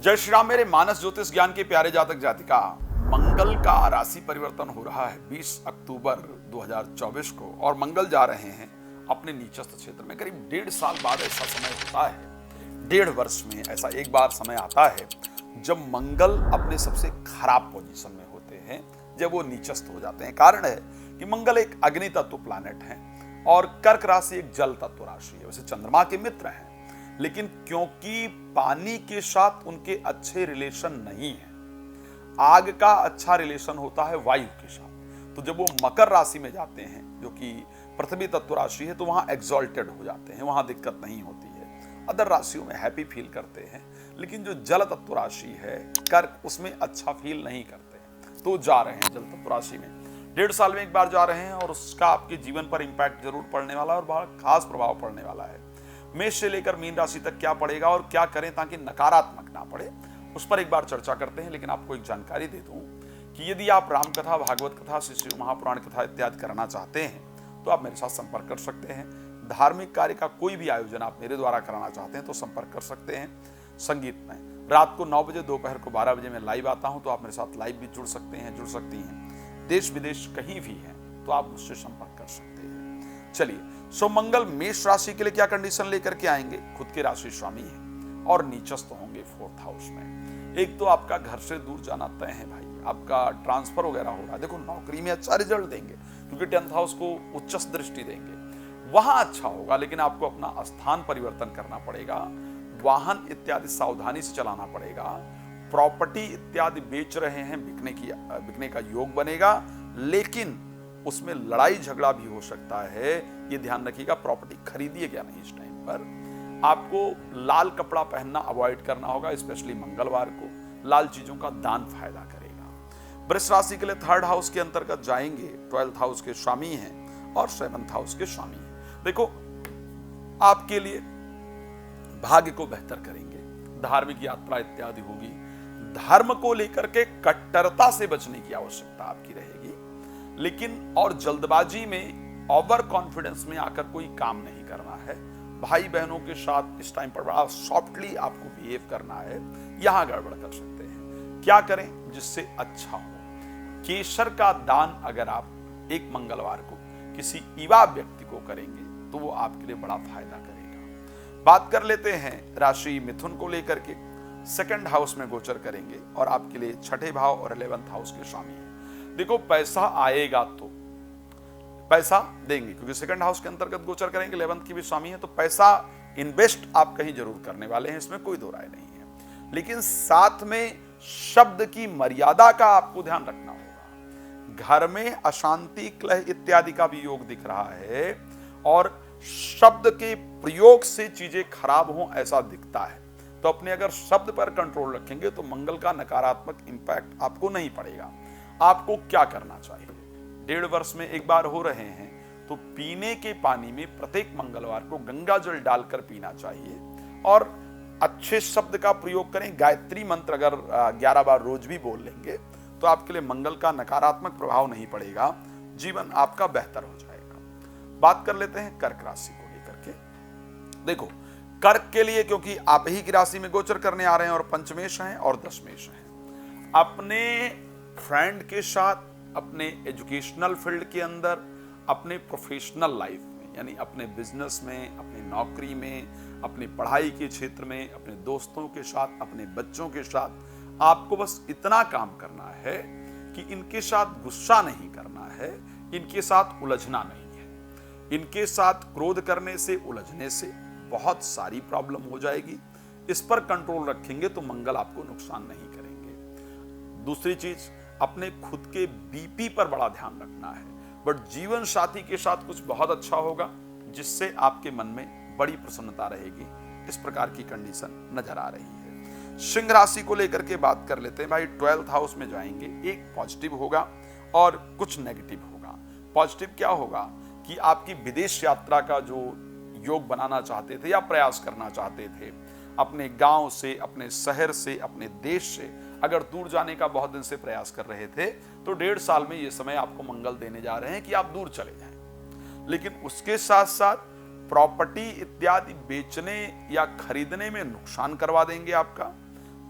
जय श्री राम मेरे मानस ज्योतिष ज्ञान के प्यारे जातक जातिका। मंगल का राशि परिवर्तन हो रहा है 20 अक्टूबर 2024 को और मंगल जा रहे हैं अपने नीचस्थ क्षेत्र में। करीब 1.5 साल बाद ऐसा समय होता है, 1.5 वर्ष में ऐसा एक बार समय आता है जब मंगल अपने सबसे खराब पोजीशन में होते हैं, जब वो नीचस्थ हो जाते हैं। कारण है कि मंगल एक अग्नि तत्व प्लैनेट है और कर्क राशि एक जल तत्व राशि है। वैसे चंद्रमा के मित्र हैं, लेकिन क्योंकि पानी के साथ उनके अच्छे रिलेशन नहीं है, आग का अच्छा रिलेशन होता है वायु के साथ, तो जब वो मकर राशि में जाते हैं जो कि पृथ्वी तत्व राशि है, तो वहां एक्सॉल्टेड हो जाते हैं, वहां दिक्कत नहीं होती है। अदर राशियों में हैप्पी फील करते हैं, लेकिन जो जल तत्व राशि है कर्क, उसमें अच्छा फील नहीं करते हैं। तो जा रहे हैं जल तत्व राशि में, 1.5 साल में एक बार जा रहे हैं और उसका आपके जीवन पर इंपैक्ट जरूर पड़ने वाला है और बहुत खास प्रभाव पड़ने वाला है। मेष से लेकर मीन राशि तक क्या पड़ेगा और क्या करें ताकि नकारात्मक ना पड़े, उस पर एक बार चर्चा करते हैं। लेकिन आपको एक जानकारी दे दूं कि यदि आप राम कथा, भागवत कथा, श्री शिव महापुराण कथा इत्यादि करना चाहते हैं तो आप मेरे साथ संपर्क कर सकते हैं। धार्मिक कार्य का कोई भी आयोजन आप मेरे द्वारा कराना चाहते हैं तो संपर्क कर सकते हैं। संगीत में रात को 9 बजे, दोपहर को 12 बजे मैं लाइव आता हूं, तो आप मेरे साथ लाइव भी जुड़ सकते हैं, जुड़ सकती हैं। देश विदेश कहीं भी हैं तो आप मुझसे संपर्क कर सकते हैं। चलिए, सो मंगल मेष राशि के लिए क्या कंडीशन लेकर के आएंगे। खुद के राशि स्वामी है और नीचस्थ होंगे 4th हाउस में। एक तो आपका घर से दूर जाना तय है भाई, आपका ट्रांसफर वगैरह हो रहा है। देखो, नौकरी में अच्छा रिजल्ट देंगे क्योंकि 10th हाउस को उच्च दृष्टि देंगे, वहां अच्छा होगा, लेकिन आपको अपना स्थान परिवर्तन करना पड़ेगा। वाहन इत्यादि सावधानी से चलाना पड़ेगा। प्रॉपर्टी इत्यादि बेच रहे हैं, बिकने का योग बनेगा, लेकिन उसमें लड़ाई झगड़ा भी हो सकता है, ये ध्यान रखिएगा। प्रॉपर्टी खरीदिएगा नहीं इस टाइम पर। आपको लाल कपड़ा पहनना अवॉइड करना होगा, स्पेशली मंगलवार को। लाल चीजों का दान फायदा करेगा। वृष राशि के लिए 3rd हाउस के अंतर्गत जाएंगे, 12th हाउस के स्वामी हैं और 7th हाउस के स्वामी हैं। देखो, आपके लिए भाग्य को बेहतर करेंगे, धार्मिक यात्रा इत्यादि होगी। धर्म को लेकर के कट्टरता से बचने की आवश्यकता आपकी रहेगी, लेकिन और जल्दबाजी में, ओवर कॉन्फिडेंस में आकर कोई काम नहीं करना है। भाई बहनों के साथ इस टाइम पर बड़ा सॉफ्टली आपको बिहेव करना है, यहां गड़बड़ कर सकते हैं। क्या करें जिससे अच्छा हो। केसर का दान अगर आप एक मंगलवार को किसी युवा व्यक्ति को करेंगे तो वो आपके लिए बड़ा फायदा करेगा। बात कर लेते हैं राशि मिथुन को लेकर के। 2nd हाउस में गोचर करेंगे और आपके लिए 6ठे भाव और 11th हाउस के स्वामी है। देखो, पैसा आएगा तो पैसा देंगे, क्योंकि 2nd हाउस के अंतर्गत गोचर करेंगे, 11th की भी स्वामी है, तो पैसा इन्वेस्ट आप कहीं जरूर करने वाले हैं, इसमें कोई दो राय नहीं है। लेकिन साथ में शब्द की मर्यादा का आपको ध्यान रखना होगा। घर में अशांति, कलह इत्यादि का भी योग दिख रहा है और शब्द के प्रयोग से चीजें खराब हो ऐसा दिखता है। तो अपने अगर शब्द पर कंट्रोल रखेंगे तो मंगल का नकारात्मक इंपैक्ट आपको नहीं पड़ेगा। आपको क्या करना चाहिए, 1.5 वर्ष में एक बार हो रहे हैं तो पीने के पानी में प्रत्येक मंगलवार को गंगा जल डालकर पीना चाहिए और अच्छे शब्द का प्रयोग करें। गायत्री मंत्र अगर 11 बार रोज भी बोल लेंगे तो आपके लिए मंगल का नकारात्मक प्रभाव नहीं पड़ेगा, जीवन आपका बेहतर हो जाएगा। बात कर लेते हैं कर्क राशि को लेकर के। देखो, कर्क के लिए क्योंकि आप ही की राशि में गोचर करने आ रहे हैं और पंचमेश हैं और दशमेश हैं, अपने फ्रेंड के साथ, अपने एजुकेशनल फील्ड के अंदर, अपने प्रोफेशनल लाइफ में, यानी अपने बिजनेस में, अपनी नौकरी में, अपनी पढ़ाई के क्षेत्र में, अपने दोस्तों के साथ, अपने बच्चों के साथ आपको बस इतना काम करना है कि इनके साथ गुस्सा नहीं करना है, इनके साथ उलझना नहीं है। इनके साथ क्रोध करने से, उलझने से बहुत सारी प्रॉब्लम हो जाएगी। इस पर कंट्रोल रखेंगे तो मंगल आपको नुकसान नहीं करेंगे। दूसरी चीज, अपने खुद के बीपी पर बड़ा ध्यान रखना है। बट जीवन साथी के साथ कुछ बहुत अच्छा होगा जिससे आपके मन में बड़ी प्रसन्नता रहेगी। इस प्रकार की कंडीशन नजर आ रही है। सिंह राशि को लेकर के बात कर लेते हैं भाई। 12th हाउस में जाएंगे, एक पॉजिटिव होगा और कुछ नेगेटिव होगा। पॉजिटिव क्या होगा कि आपकी विदेश यात्रा का जो योग बनाना चाहते थे या प्रयास करना चाहते थे, अपने गांव से, अपने शहर से, अपने देश से अगर दूर जाने का बहुत दिन से प्रयास कर रहे थे, तो 1.5 साल में ये समय आपको मंगल देने जा रहे हैं कि आप दूर चले जाएं। लेकिन उसके साथ साथ प्रॉपर्टी इत्यादि बेचने या खरीदने में नुकसान करवा देंगे आपका।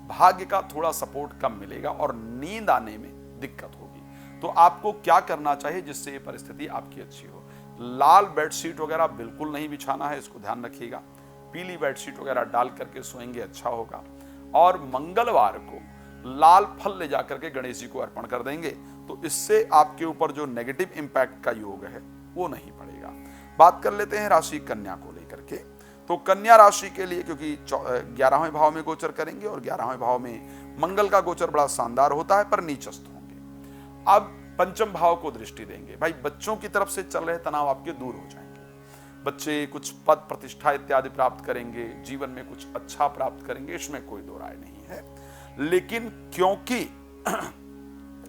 भाग्य का थोड़ा सपोर्ट कम मिलेगा और नींद आने में दिक्कत होगी। तो आपको क्या करना चाहिए जिससे ये परिस्थिति आपकी अच्छी हो? लाल बेडशीट वगैरह बिल्कुल नहीं बिछाना है, इसको ध्यान रखिएगा। पीली बेडशीट वगैरह डाल करके सोएंगे अच्छा होगा। और मंगलवार को लाल फल ले जाकर के गणेश जी को अर्पण कर देंगे तो इससे आपके ऊपर जो नेगेटिव इंपैक्ट का योग है वो नहीं पड़ेगा। बात कर लेते हैं राशि कन्या को लेकर के। तो कन्या राशि के लिए, क्योंकि 11वें भाव में गोचर करेंगे और 11वें भाव में मंगल का गोचर बड़ा शानदार होता है, पर नीचस्थ होंगे। अब पंचम भाव को दृष्टि देंगे। भाई बच्चों की तरफ से चल रहे तनाव आपके दूर हो जाएंगे। बच्चे कुछ पद प्रतिष्ठा इत्यादि प्राप्त करेंगे, जीवन में कुछ अच्छा प्राप्त करेंगे, इसमें कोई दो राय नहीं है। लेकिन क्योंकि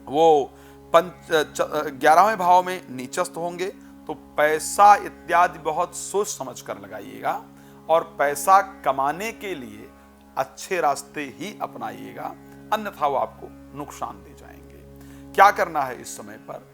वो 11वें भाव में नीचस्थ होंगे तो पैसा इत्यादि बहुत सोच समझ कर लगाइएगा और पैसा कमाने के लिए अच्छे रास्ते ही अपनाइएगा, अन्यथा वो आपको नुकसान दे जाएंगे। क्या करना है इस समय पर?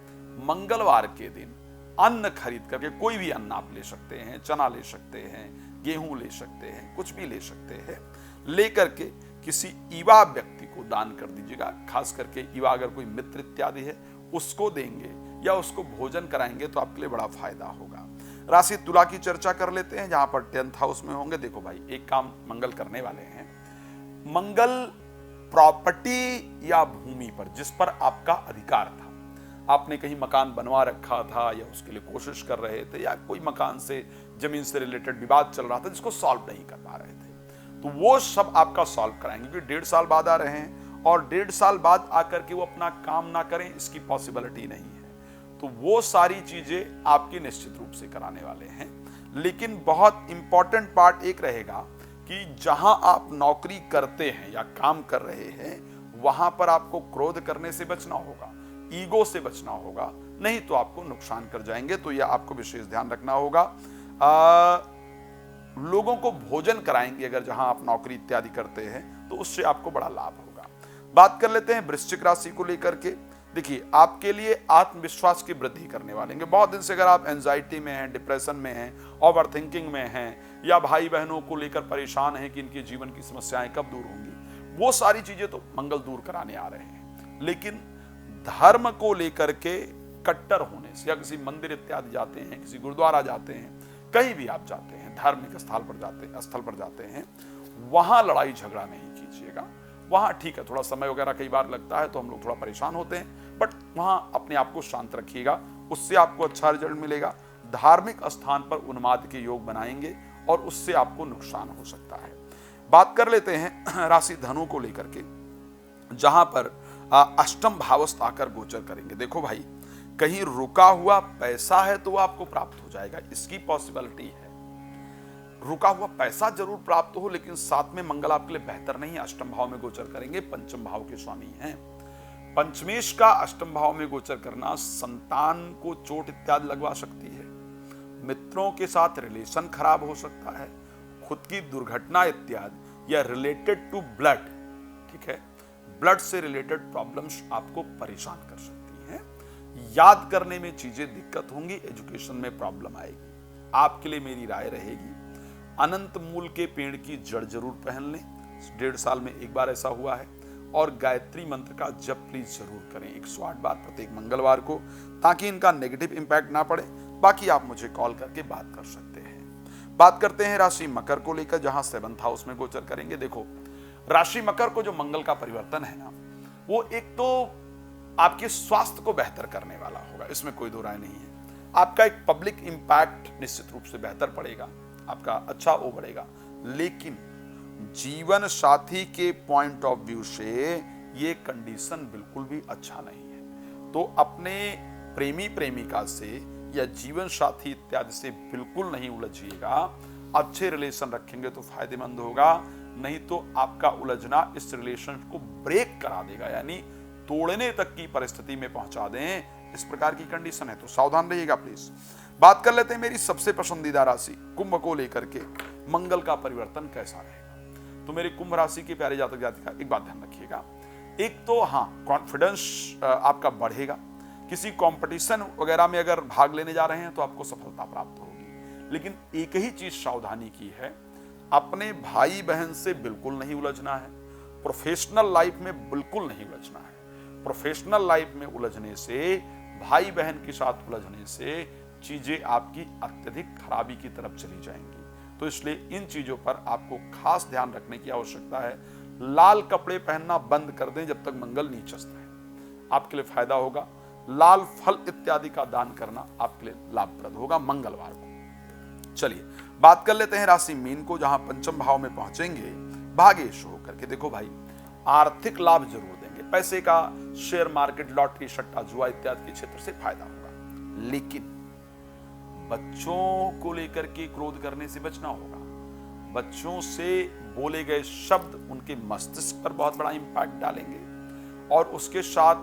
मंगलवार के दिन अन्न खरीद करके, कोई भी अन्न आप ले सकते हैं, चना ले सकते हैं, गेहूं ले सकते हैं, कुछ भी ले सकते हैं, लेकर के किसी युवा व्यक्ति को दान कर दीजिएगा। खास करके युवा अगर कोई मित्र इत्यादि है उसको देंगे या उसको भोजन कराएंगे तो आपके लिए बड़ा फायदा होगा। राशि तुला की चर्चा कर लेते हैं, जहां पर 10th हाउस में होंगे। देखो भाई, एक काम मंगल करने वाले हैं। मंगल प्रॉपर्टी या भूमि पर जिस पर आपका अधिकार था, आपने कहीं मकान बनवा रखा था या उसके लिए कोशिश कर रहे थे, या कोई मकान से जमीन से रिलेटेड विवाद चल रहा था जिसको सॉल्व नहीं कर पा रहे थे, तो वो सब आपका सॉल्व कराएंगे। क्योंकि 1.5 साल बाद आ रहे हैं और 1.5 साल बाद आकर के वो अपना काम ना करें, इसकी पॉसिबिलिटी नहीं है। तो वो सारी चीजें आपकी निश्चित रूप से कराने वाले हैं। लेकिन बहुत इंपॉर्टेंट पार्ट एक रहेगा कि जहां आप नौकरी करते हैं या काम कर रहे हैं वहां पर आपको क्रोध करने से बचना होगा, ईगो से बचना होगा, नहीं तो आपको नुकसान कर जाएंगे। तो यह आपको विशेष ध्यान रखना होगा। लोगों को भोजन कराएंगे अगर जहां आप नौकरी इत्यादि करते हैं तो उससे आपको बड़ा लाभ होगा। बात कर लेते हैं वृश्चिक राशि को लेकर के। देखिए, आपके लिए आत्मविश्वास की वृद्धि करने वाले हैं। बहुत दिन से अगर आप एंजाइटी में हैं, डिप्रेशन में हैं, ओवर थिंकिंग में हैं, या भाई बहनों को लेकर परेशान हैं कि इनके जीवन की समस्याएं कब दूर होंगी, वो सारी चीजें तो मंगल दूर कराने आ रहे हैं। लेकिन धर्म को लेकर के कट्टर होने से, या किसी मंदिर इत्यादि जाते हैं, किसी गुरुद्वारा जाते हैं, कहीं भी आप जाते हैं, धार्मिक स्थल पर जाते हैं, वहां लड़ाई झगड़ा नहीं कीजिएगा। वहां ठीक है, थोड़ा समय वगैरह कई बार लगता है तो हम लोग थोड़ा परेशान होते हैं, बट वहां अपने आप को शांत रखिएगा, उससे आपको अच्छा रिजल्ट मिलेगा। धार्मिक स्थान पर उन्माद के योग बनाएंगे और उससे आपको नुकसान हो सकता है। बात कर लेते हैं राशि धनु को लेकर के, जहां पर अष्टम भावस्थ आकर गोचर करेंगे। देखो भाई, कहीं रुका हुआ पैसा है तो वो आपको प्राप्त हो जाएगा, इसकी पॉसिबिलिटी है। रुका हुआ पैसा जरूर प्राप्त हो, लेकिन साथ में मंगल आपके लिए बेहतर नहीं है। अष्टम भाव में गोचर करेंगे, पंचम भाव के स्वामी हैं। पंचमेश का अष्टम भाव में गोचर करना संतान को चोट इत्यादि लगवा सकती है, मित्रों के साथ रिलेशन खराब हो सकता है, खुद की दुर्घटना इत्यादि, या रिलेटेड टू ब्लड, ठीक है, ब्लड से रिलेटेड प्रॉब्लम्स आपको परेशान कर सकती हैं। याद करने में चीजें दिक्कत होंगी, एजुकेशन में प्रॉब्लम आएगी। आपके लिए मेरी राय रहेगी, अनंत मूल के पेड़ की जड़ जरूर पहन लें, 1.5 साल में एक बार ऐसा हुआ है। और गायत्री मंत्र का जप प्लीज जरूर करें 108 बार प्रत्येक मंगलवार को, ताकि इनका नेगेटिव इंपैक्ट ना पड़े। बाकी आप मुझे कॉल करके बात कर सकते हैं। बात करते हैं राशि मकर को लेकर, जहां 7th हाउस में गोचर करेंगे। देखो, राशि मकर को जो मंगल का परिवर्तन है ना, वो एक तो आपके स्वास्थ्य को बेहतर करने वाला होगा, इसमें कोई दो राय नहीं है। आपका एक पब्लिक इंपैक्ट निश्चित रूप से बेहतर पड़ेगा, आपका अच्छा हो बढ़ेगा। लेकिन जीवन साथी के पॉइंट ऑफ व्यू से ये कंडीशन बिल्कुल भी अच्छा नहीं है। तो अपने प्रेमी प्रेमिका से या जीवन साथी इत्यादि से बिल्कुल नहीं उलझिएगा। अच्छे रिलेशन रखेंगे तो फायदेमंद होगा, नहीं तो आपका उलझना इस रिलेशन को ब्रेक करा देगा, यानी तोड़ने तक की परिस्थिति में पहुंचा दें। इस प्रकार की कंडीशन है, तो सावधान रहिएगा प्लीज। बात कर लेते हैं मेरी सबसे पसंदीदा राशि कुंभ को लेकर के, मंगल का परिवर्तन कैसा रहेगा। तो मेरे कुंभ राशि के प्यारे जातक जातिका, एक बात ध्यान रखिएगा, एक तो हाँ, कॉन्फिडेंस आपका बढ़ेगा। किसी कंपटीशन वगैरह में अगर भाग लेने जा रहे हैं तो आपको सफलता प्राप्त होगी। लेकिन एक ही चीज सावधानी की है, अपने भाई बहन से बिल्कुल नहीं उलझना है। प्रोफेशनल लाइफ में बिल्कुल नहीं उलझना है। प्रोफेशनल लाइफ में उलझने से, भाई बहन के साथ उलझने से चीजें आपकी अत्यधिक खराबी की तरफ चली जाएंगी। तो इसलिए इन चीजों पर आपको खास ध्यान रखने की आवश्यकता है। लाल कपड़े पहनना बंद कर दें जब तक मंगल नीचस्थ है, आपके लिए फायदा होगा। लाल फल इत्यादि का दान करना आपके लिए लाभप्रद होगा मंगलवार को। चलिए बात कर लेते हैं राशि मीन को, जहां पंचम भाव में पहुंचेंगे भाग्येश होकर के। देखो भाई, आर्थिक लाभ जरूर देंगे, पैसे का शेयर मार्केट, लॉटरी, सट्टा, जुआ इत्यादि के क्षेत्र से फायदा होगा। लेकिन बच्चों को लेकर के क्रोध करने से बचना होगा। बच्चों से बोले गए शब्द उनके मस्तिष्क पर बहुत बड़ा इंपैक्ट डालेंगे और उसके साथ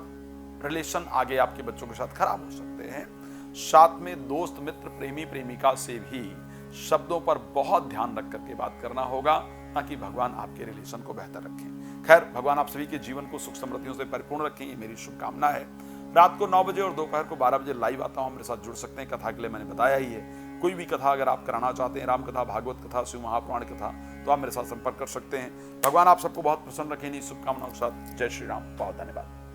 रिलेशन आगे आपके बच्चों के साथ खराब हो सकते हैं। साथ में दोस्त, मित्र, प्रेमी, प्रेमिका से भी शब्दों पर बहुत ध्यान रख करके बात करना होगा, ताकि भगवान आपके रिलेशन को बेहतर रखें। खैर, भगवान आप सभी के जीवन को सुख समृद्धियों से परिपूर्ण रखें, ये मेरी शुभकामना है। रात को 9 बजे और दोपहर को 12 बजे लाइव आता हूं, मेरे साथ जुड़ सकते हैं। कथा के लिए मैंने बताया ही है। कोई भी कथा अगर आप कराना चाहते हैं, राम कथा, भागवत कथा, शिव महापुराण कथा, तो आप मेरे साथ संपर्क कर सकते हैं। भगवान आप सबको बहुत प्रसन्न रखें। शुभकामनाओं के साथ जय श्री राम। बहुत धन्यवाद।